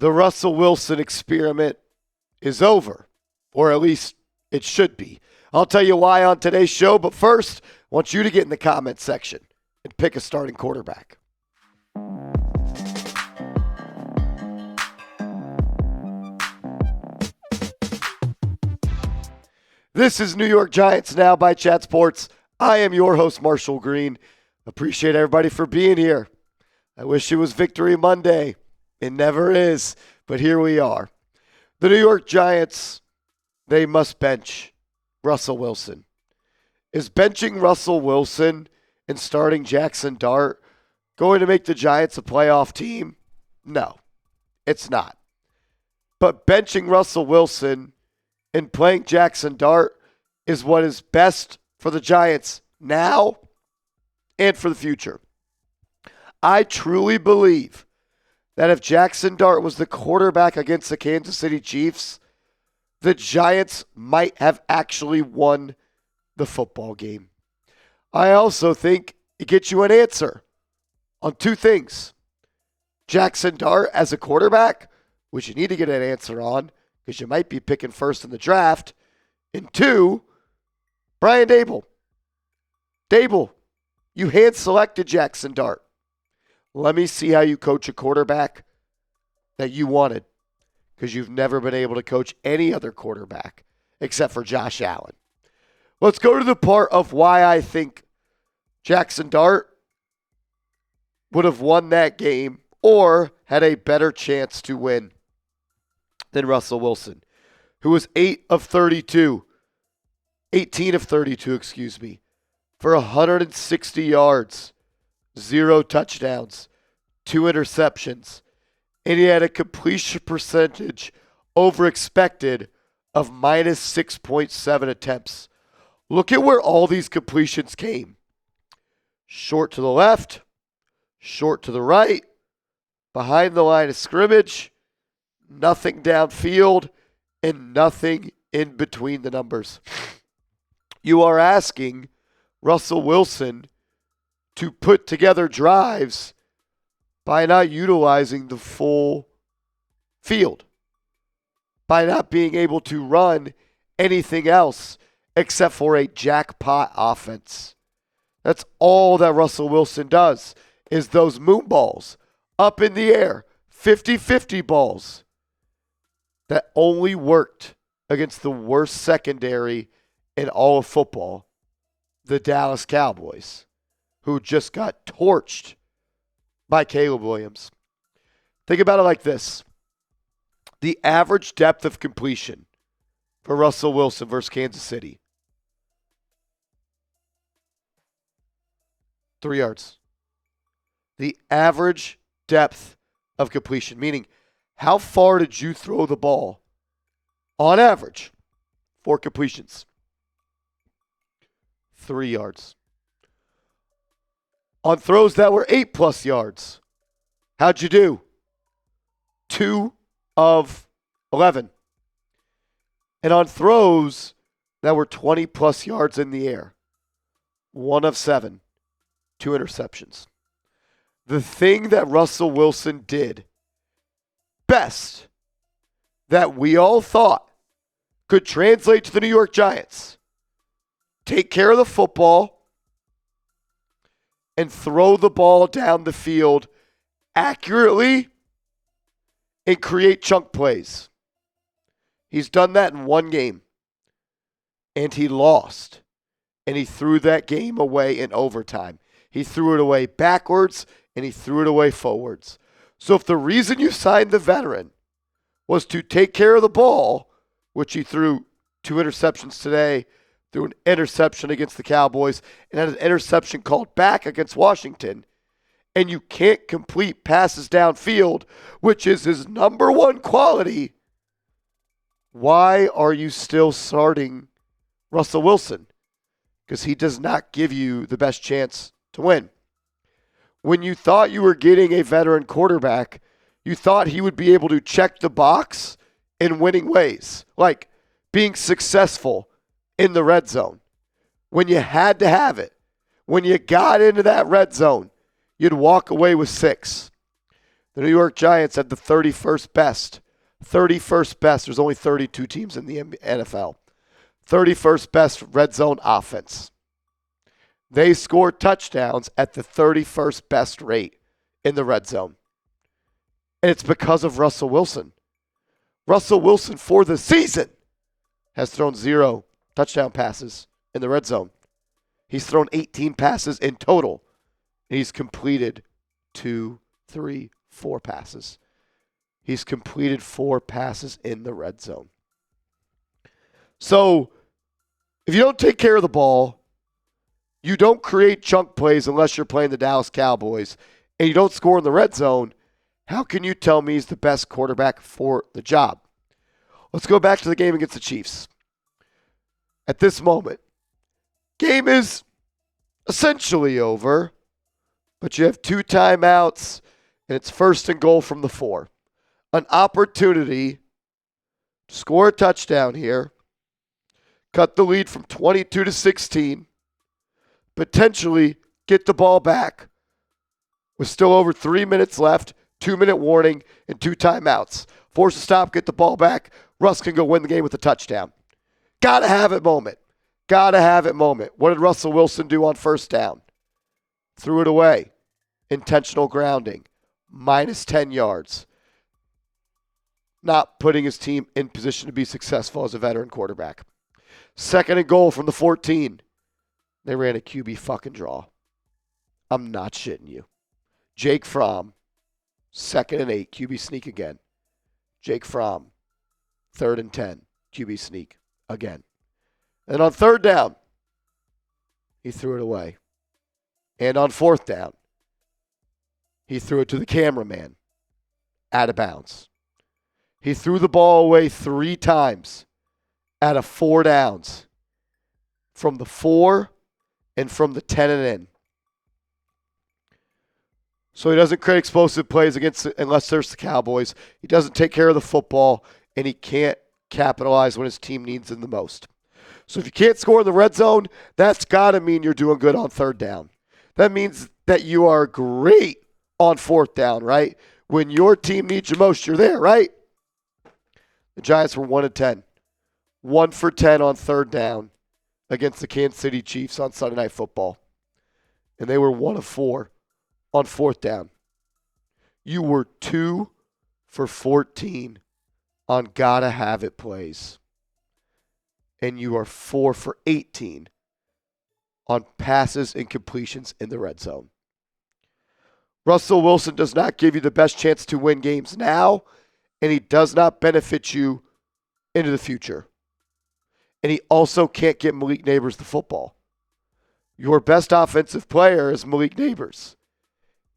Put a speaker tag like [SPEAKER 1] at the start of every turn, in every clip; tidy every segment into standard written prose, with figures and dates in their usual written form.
[SPEAKER 1] The Russell Wilson experiment is over, or at least it should be. I'll tell you why on today's show, but first, I want you to get in the comments section and pick a starting quarterback. This is New York Giants Now by Chat Sports. I am your host, Marshall Green. Appreciate everybody for being here. I wish it was Victory Monday. It never is, but here we are. The New York Giants, they must bench Russell Wilson. Is benching Russell Wilson and starting Jaxson Dart going to make the Giants a playoff team? No, it's not. But benching Russell Wilson and playing Jaxson Dart is what is best for the Giants now and for the future. I truly believe that if Jaxson Dart was the quarterback against the Kansas City Chiefs, the Giants might have actually won the football game. I also think it gets you an answer on two things. Jaxson Dart as a quarterback, which you need to get an answer on because you might be picking first in the draft. And two, Brian Daboll. Daboll, you hand-selected Jaxson Dart. Let me see how you coach a quarterback that you wanted, because you've never been able to coach any other quarterback except for Josh Allen. Let's go to the part of why I think Jaxson Dart would have won that game or had a better chance to win than Russell Wilson, who was 18 of 32, for 160 yards. 0 touchdowns, 2 interceptions, and he had a completion percentage over expected of minus 6.7 attempts. Look at where all these completions came. Short to the left, short to the right, behind the line of scrimmage, nothing downfield, and nothing in between the numbers. You are asking Russell Wilson to put together drives by not utilizing the full field, by not being able to run anything else except for a jackpot offense. That's all that Russell Wilson does, is those moon balls up in the air, 50-50 balls that only worked against the worst secondary in all of football, the Dallas Cowboys, who just got torched by Caleb Williams. Think about it like this. The average depth of completion for Russell Wilson versus Kansas City, 3 yards. The average depth of completion, meaning how far did you throw the ball on average for completions? 3 yards. On throws that were 8+ yards, how'd you do? 2 of 11. And on throws that were 20+ yards in the air, 1 of 7, 2 interceptions. The thing that Russell Wilson did best, that we all thought could translate to the New York Giants, take care of the football and throw the ball down the field accurately and create chunk plays. He's done that in one game, and he lost, and he threw that game away in overtime. He threw it away backwards, and he threw it away forwards. So if the reason you signed the veteran was to take care of the ball, which he threw 2 interceptions today, threw an interception against the Cowboys, and had an interception called back against Washington, and you can't complete passes downfield, which is his number one quality, why are you still starting Russell Wilson? Because he does not give you the best chance to win. When you thought you were getting a veteran quarterback, you thought he would be able to check the box in winning ways, like being successful in the red zone. When you had to have it, when you got into that red zone, you'd walk away with 6. The New York Giants had the 31st best. 31st best. There's only 32 teams in the NFL. 31st best red zone offense. They scored touchdowns at the 31st best rate in the red zone. And it's because of Russell Wilson. Russell Wilson for the season has thrown 0 touchdown passes in the red zone. He's thrown 18 passes in total. And he's completed 2, 3, 4 passes. He's completed 4 passes in the red zone. So, if you don't take care of the ball, you don't create chunk plays unless you're playing the Dallas Cowboys, and you don't score in the red zone, how can you tell me he's the best quarterback for the job? Let's go back to the game against the Chiefs. At this moment, game is essentially over, but you have 2 timeouts, and it's 1st and goal from the 4. An opportunity to score a touchdown here, cut the lead from 22 to 16, potentially get the ball back with still over 3 minutes left, 2-minute warning, and 2 timeouts. Force a stop, get the ball back. Russ can go win the game with a touchdown. Gotta have it moment. Gotta have it moment. What did Russell Wilson do on 1st down? Threw it away. Intentional grounding. Minus 10 yards. Not putting his team in position to be successful as a veteran quarterback. 2nd and goal from the 14. They ran a QB fucking draw. I'm not shitting you. Jake Fromm, 2nd and 8, QB sneak again. Jake Fromm, 3rd and 10, QB sneak again. And on 3rd down, he threw it away. And on 4th down, he threw it to the cameraman, out of bounds. He threw the ball away 3 times out of 4 downs, from the 4 and from the 10 and in. So he doesn't create explosive plays unless there's the Cowboys. He doesn't take care of the football, and he can't capitalize when his team needs him the most. So if you can't score in the red zone, that's got to mean you're doing good on 3rd down. That means that you are great on 4th down, right? When your team needs you most, you're there, right? The Giants were 1 of 10. 1 for 10 on 3rd down against the Kansas City Chiefs on Sunday Night Football. And they were 1 of 4 on 4th down. You were 2 for 14 on gotta have it plays. And you are 4 for 18 on passes and completions in the red zone. Russell Wilson does not give you the best chance to win games now, and he does not benefit you into the future. And he also can't get Malik Nabers the football. Your best offensive player is Malik Nabers.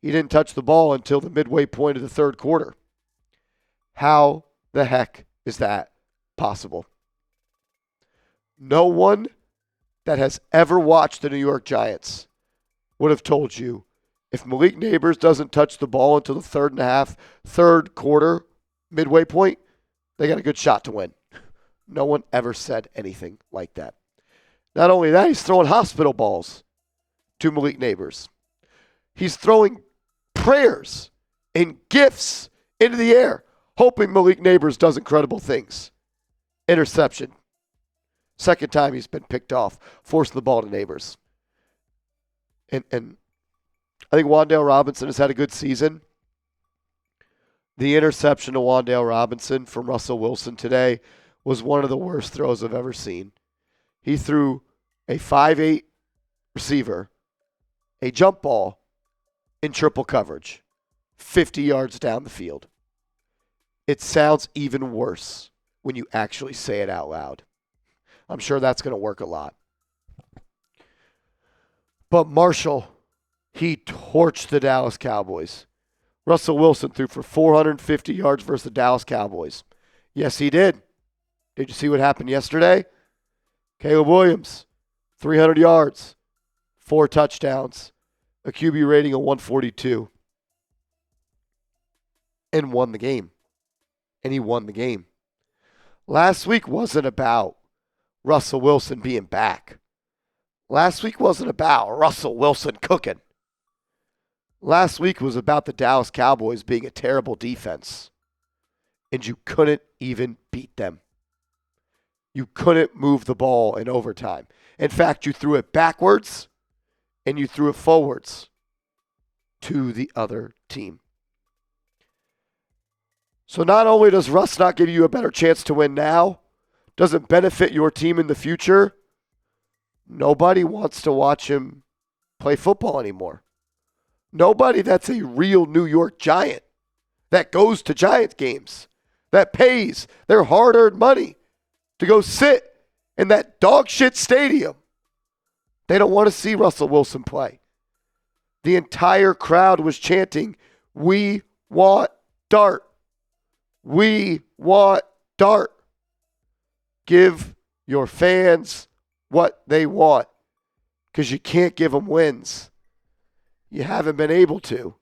[SPEAKER 1] He didn't touch the ball until the midway point of the 3rd quarter. How the heck is that possible? No one that has ever watched the New York Giants would have told you if Malik Nabers doesn't touch the ball until the 3rd quarter, midway point, they got a good shot to win. No one ever said anything like that. Not only that, he's throwing hospital balls to Malik Nabers. He's throwing prayers and gifts into the air, hoping Malik Nabers does incredible things. Interception. 2nd time he's been picked off, forcing the ball to Nabers. And I think Wan'Dale Robinson has had a good season. The interception to Wan'Dale Robinson from Russell Wilson today was one of the worst throws I've ever seen. He threw a 5'8" receiver, a jump ball, in triple coverage, 50 yards down the field. It sounds even worse when you actually say it out loud. I'm sure that's going to work a lot. But Marshall, he torched the Dallas Cowboys. Russell Wilson threw for 450 yards versus the Dallas Cowboys. Yes, he did. Did you see what happened yesterday? Caleb Williams, 300 yards, 4 touchdowns, a QB rating of 142, and won the game. And he won the game. Last week wasn't about Russell Wilson being back. Last week wasn't about Russell Wilson cooking. Last week was about the Dallas Cowboys being a terrible defense, and you couldn't even beat them. You couldn't move the ball in overtime. In fact, you threw it backwards and you threw it forwards to the other team. So not only does Russ not give you a better chance to win now, doesn't benefit your team in the future, nobody wants to watch him play football anymore. Nobody that's a real New York Giant that goes to Giants games, that pays their hard-earned money to go sit in that dog shit stadium. They don't want to see Russell Wilson play. The entire crowd was chanting, "We want Dart. We want Dart." Give your fans what they want, because you can't give them wins. You haven't been able to,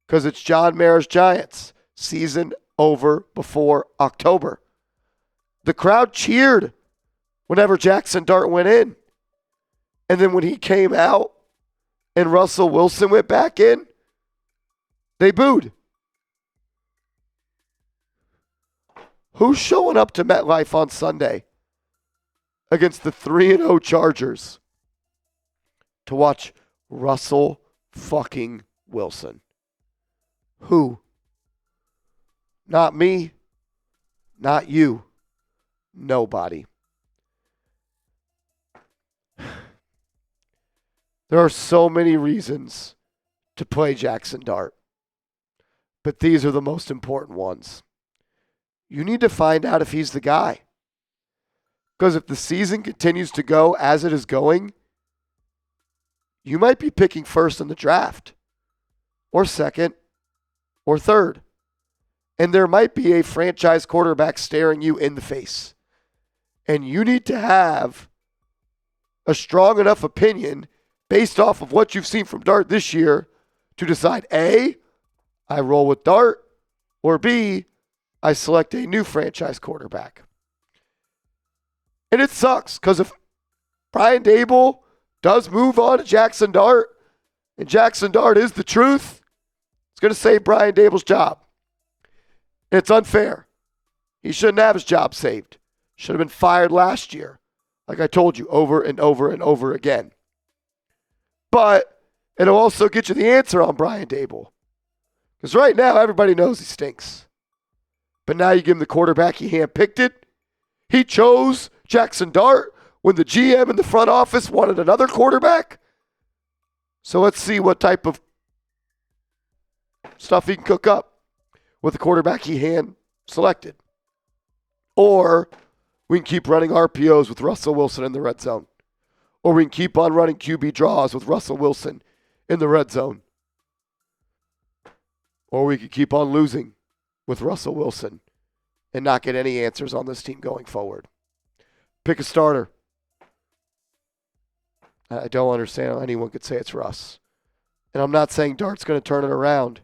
[SPEAKER 1] because it's John Mara's Giants. Season over before October. The crowd cheered whenever Jaxson Dart went in. And then when he came out and Russell Wilson went back in, they booed. Who's showing up to MetLife on Sunday against the 3-0 Chargers to watch Russell fucking Wilson? Who? Not me. Not you. Nobody. There are so many reasons to play Jaxson Dart, but these are the most important ones. You need to find out if he's the guy. Because if the season continues to go as it is going, you might be picking first in the draft, or second, or third. And there might be a franchise quarterback staring you in the face. And you need to have a strong enough opinion based off of what you've seen from Dart this year to decide, A, I roll with Dart, or B, I select a new franchise quarterback. And it sucks, because if Brian Daboll does move on to Jaxson Dart, and Jaxson Dart is the truth, it's going to save Brian Daboll's job. And it's unfair. He shouldn't have his job saved. Should have been fired last year, like I told you over and over and over again. But it'll also get you the answer on Brian Daboll. Because right now, everybody knows he stinks. But now you give him the quarterback, he handpicked it. He chose Jaxson Dart when the GM in the front office wanted another quarterback. So let's see what type of stuff he can cook up with the quarterback he hand selected. Or we can keep running RPOs with Russell Wilson in the red zone. Or we can keep on running QB draws with Russell Wilson in the red zone. Or we could keep on losing with Russell Wilson and not get any answers on this team going forward. Pick a starter. I don't understand how anyone could say it's Russ. And I'm not saying Dart's going to turn it around,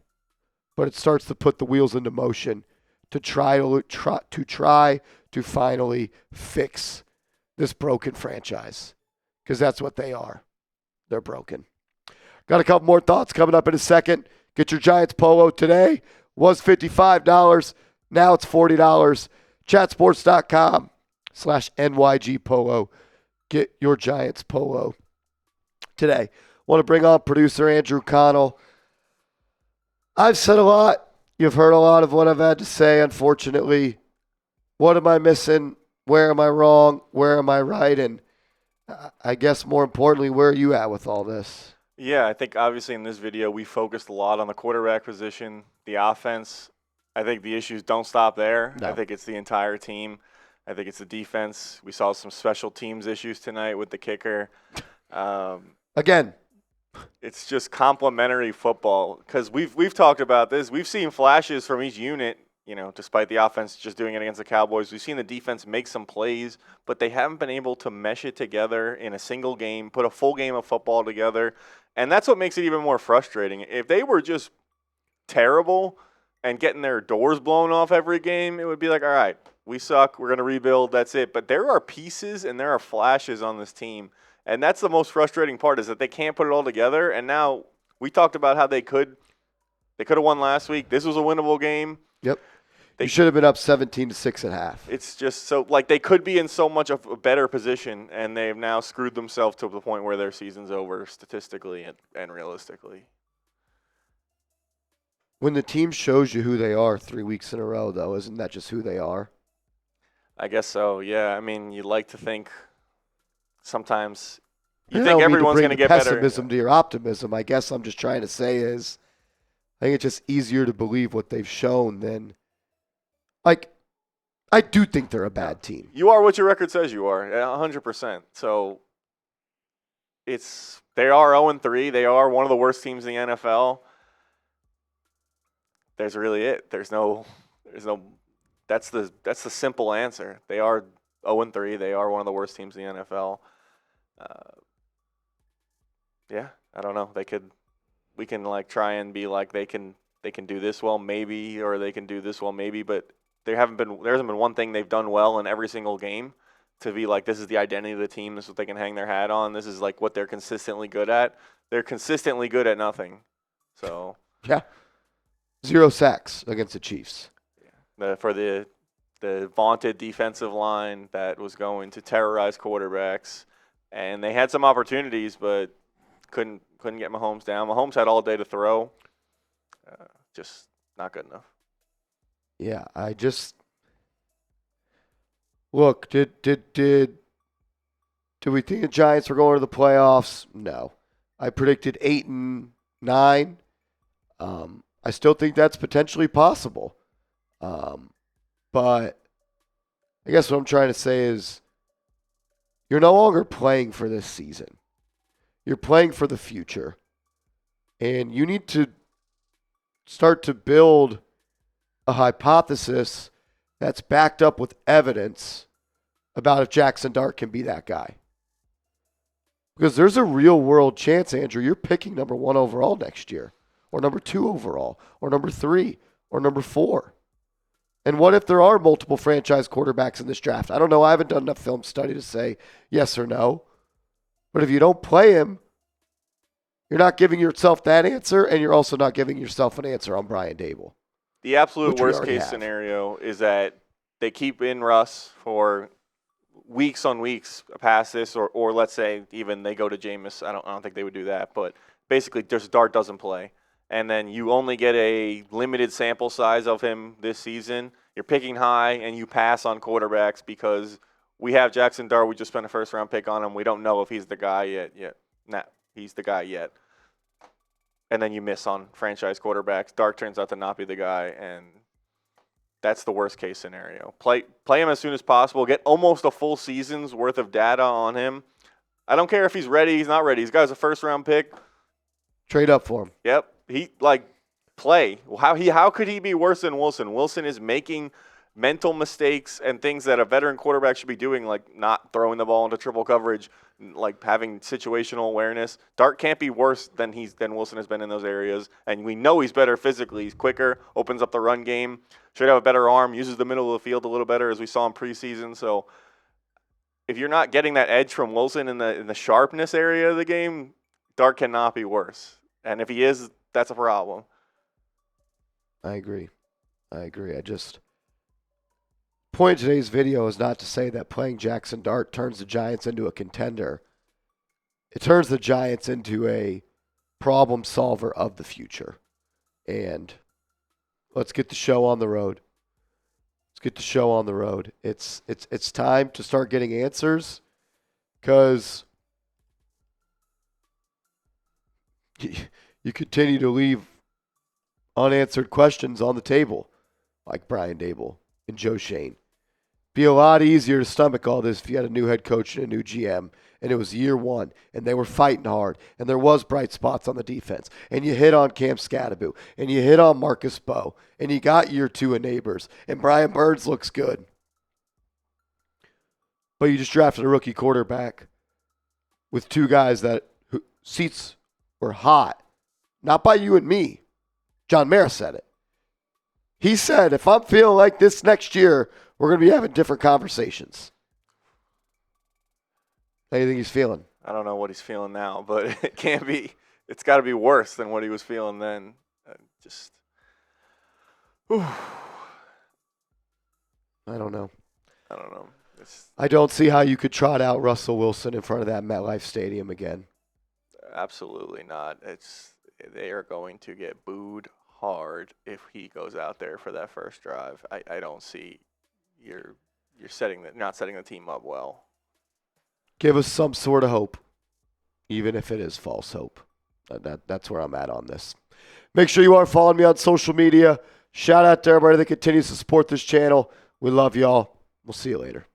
[SPEAKER 1] but it starts to put the wheels into motion to try to finally fix this broken franchise. Because that's what they are. They're broken. Got a couple more thoughts coming up in a second. Get your Giants polo today. Was $55. Now it's $40. Chatsports.com/NYG polo. Get your Giants polo today. Want to bring on producer Andrew Connell. I've said a lot. You've heard a lot of what I've had to say, unfortunately. What am I missing? Where am I wrong? Where am I right? And I guess more importantly, where are you at with all this?
[SPEAKER 2] Yeah, I think obviously in this video we focused a lot on the quarterback position, the offense. I think the issues don't stop there.
[SPEAKER 1] No.
[SPEAKER 2] I think it's the entire team. I think it's the defense. We saw some special teams issues tonight with the kicker.
[SPEAKER 1] Again,
[SPEAKER 2] it's just complementary football because we've talked about this. We've seen flashes from each unit. You know, despite the offense just doing it against the Cowboys, we've seen the defense make some plays, but they haven't been able to mesh it together in a single game, put a full game of football together, and that's what makes it even more frustrating. If they were just terrible and getting their doors blown off every game, it would be like, all right, we suck, we're going to rebuild, that's it. But there are pieces and there are flashes on this team, and that's the most frustrating part is that they can't put it all together, and now We talked about how they could have won last week. This was a winnable game.
[SPEAKER 1] Yep. They should have been up 17-6 at half.
[SPEAKER 2] It's just so like they could be in so much of a better position, and they've now screwed themselves to the point where their season's over statistically and realistically.
[SPEAKER 1] When the team shows you who they are 3 weeks in a row, though, isn't that just who they are?
[SPEAKER 2] I guess so, yeah. I mean, you'd like to think sometimes you
[SPEAKER 1] I
[SPEAKER 2] think
[SPEAKER 1] don't
[SPEAKER 2] everyone's
[SPEAKER 1] mean
[SPEAKER 2] going to
[SPEAKER 1] to bring
[SPEAKER 2] get better.
[SPEAKER 1] pessimism to your optimism. I guess I'm just trying to say is I think it's just easier to believe what they've shown than – like, I do think they're a bad team.
[SPEAKER 2] You are what your record says you are, 100%. So they are 0-3. They are one of the worst teams in the NFL. There's really it. There's no. That's the simple answer. They are 0-3. They are one of the worst teams in the NFL. Yeah, I don't know. We can like try and be like they can do this well maybe, or they can do this well maybe, but there hasn't been one thing they've done well in every single game to be like this is the identity of the team. This is what they can hang their hat on. This is like what they're consistently good at. They're consistently good at nothing. So
[SPEAKER 1] yeah, 0 sacks against the Chiefs.
[SPEAKER 2] For the vaunted defensive line that was going to terrorize quarterbacks, and they had some opportunities, but couldn't get Mahomes down. Mahomes had all day to throw, just not good enough.
[SPEAKER 1] Yeah, I just look. Did we think the Giants were going to the playoffs? No, I predicted 8-9. I still think that's potentially possible. But I guess what I'm trying to say is you're no longer playing for this season. You're playing for the future. And you need to start to build a hypothesis that's backed up with evidence about if Jaxson Dart can be that guy. Because there's a real world chance, Andrew, you're picking number 1 overall next year, or number 2 overall, or number 3, or number 4. And what if there are multiple franchise quarterbacks in this draft? I don't know. I haven't done enough film study to say yes or no. But if you don't play him, you're not giving yourself that answer, and you're also not giving yourself an answer on Brian Daboll.
[SPEAKER 2] The absolute worst case scenario is that they keep in Russ for weeks on weeks past this, or let's say even they go to Jameis. I don't think they would do that, but basically just Dart doesn't play. And then you only get a limited sample size of him this season. You're picking high, and you pass on quarterbacks because we have Jaxson Dart. We just spent a first-round pick on him. We don't know if he's the guy yet. Nah, he's the guy yet. And then you miss on franchise quarterbacks. Dart turns out to not be the guy, and that's the worst-case scenario. Play him as soon as possible. Get almost a full season's worth of data on him. I don't care if he's ready, he's not ready. This guy's a first-round pick.
[SPEAKER 1] Trade up for him.
[SPEAKER 2] Yep. Play. How could he be worse than Wilson? Wilson is making mental mistakes and things that a veteran quarterback should be doing, like not throwing the ball into triple coverage, like having situational awareness. Dart can't be worse than Wilson has been in those areas, and we know he's better physically. He's quicker, opens up the run game, should have a better arm, uses the middle of the field a little better, as we saw in preseason. So if you're not getting that edge from Wilson in the sharpness area of the game, Dart cannot be worse. And if he is, that's a problem.
[SPEAKER 1] I agree. Point of today's video is not to say that playing Jaxson Dart turns the Giants into a contender. It turns the Giants into a problem solver of the future. And let's get the show on the road. It's time to start getting answers, because you continue to leave unanswered questions on the table, like Brian Daboll and Joe Shane. Be a lot easier to stomach all this if you had a new head coach and a new GM, and it was year 1, and they were fighting hard, and there was bright spots on the defense, and you hit on Cam Scatterbo, and you hit on Marcus Bowe, and you got year 2 in Nabers, and Brian Burns looks good. But you just drafted a rookie quarterback with 2 guys who seats were hot, not by you and me. John Mara said it. He said, if I'm feeling like this next year, we're going to be having different conversations. How do you think he's feeling?
[SPEAKER 2] I don't know what he's feeling now, but it can't be it's got to be worse than what he was feeling then. Just, whew.
[SPEAKER 1] I don't know.
[SPEAKER 2] I
[SPEAKER 1] don't see how you could trot out Russell Wilson in front of that MetLife Stadium again.
[SPEAKER 2] Absolutely not. They are going to get booed hard if he goes out there for that first drive. I don't see you're not setting the team up well.
[SPEAKER 1] Give us some sort of hope, even if it is false hope. That's where I'm at on this. Make sure you are following me on social media. Shout out to everybody that continues to support this channel. We love y'all. We'll see you later.